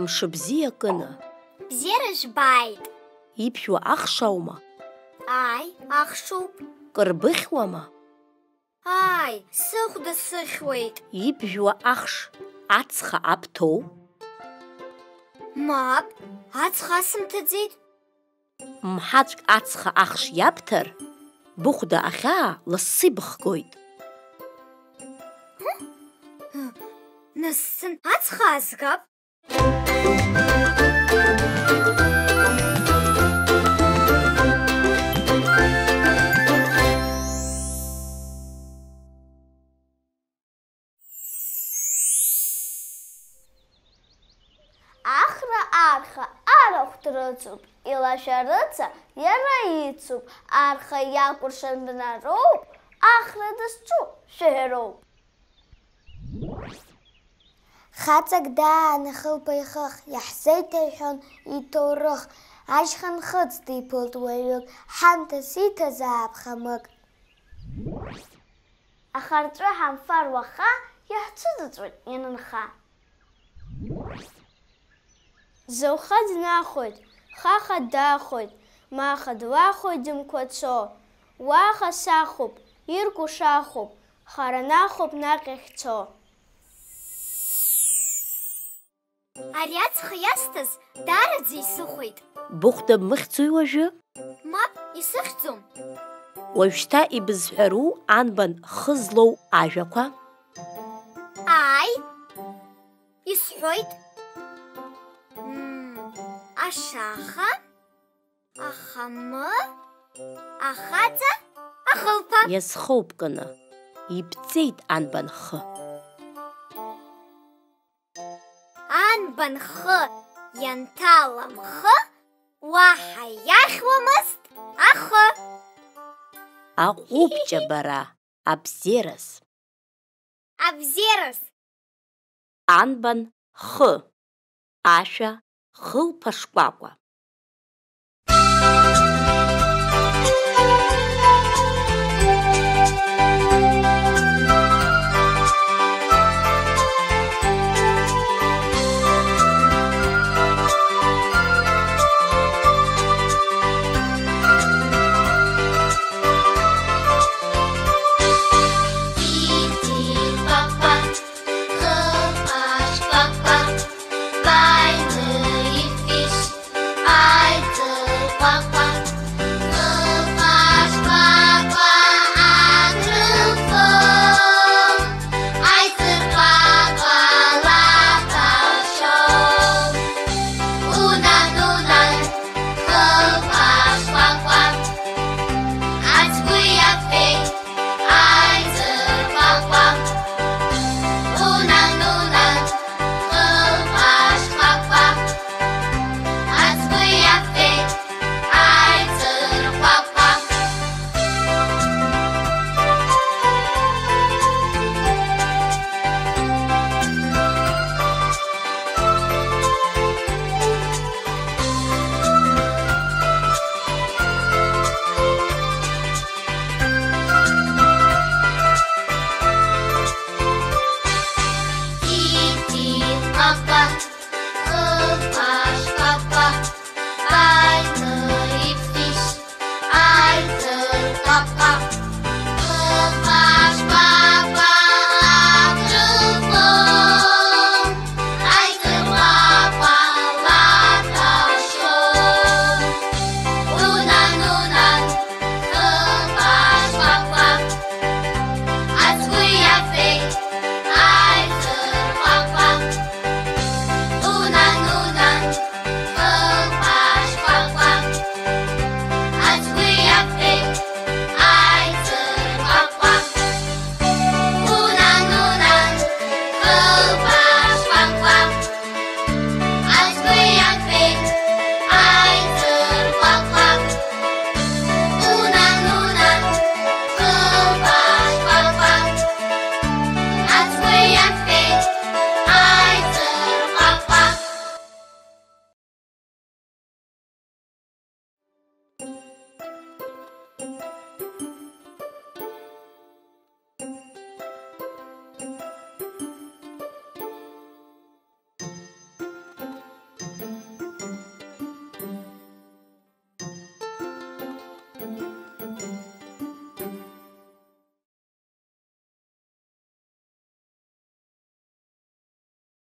Мшыбзиа кына. Бзиара жәбааит. Иԥшәуа ахшаума? Ааи, ахшоуп. Кырбыхьуама? Ааи, сыхәда сыхьуеит. Ибжәуа ахш ацха аԥҭоу? Мап, ацха асымҭаӡеит. Мҳаҵәк ацха ахш иабҭар, быхәда ахьаа лассы ибыхгоит. Нас ацха аазгап. Ахра арха арахә дрыцуп, илашәарыца иара ицуп, арха иакәыршан бнароуп, ахра дызҿу шәаҳәароуп. Хаҵак даан ахылԥа-ихых, иаҳзеиҭаҳәон иҭоурых, ашьха нхыҵ диԥылт уаҩык, ҳамҭас иҭазаап хамык. Ахарҵәы ҳамфар уаха, иаҳцәыӡыҵәоит ианынха. Зауха днахоит, хаха дахоит, маха длахоит дымқәацо. Уаха сахуп, ирку шахуп, хара нахуп наҟ иахьцо. Ари ацха иасҭаз даараӡа исыхәеит. Быхәда бмыхьӡои уажәы? Мап, исыхьӡом. Уажәшьҭа ибызҳәару анбан хы злоу ажәақәа? Ааи, исҳәоит. Ашаха, ахамы, ахаҵа, ахылԥа. Иазхоуп кына, ибҵеит анбан хы. Анбан хы ианҭалам хы, уаҳа иахьуамызт ахы. Аҟәуп ҷабара, абзерас. Абзерас. Анбан хы, ашәа хылԥа шкәакәа.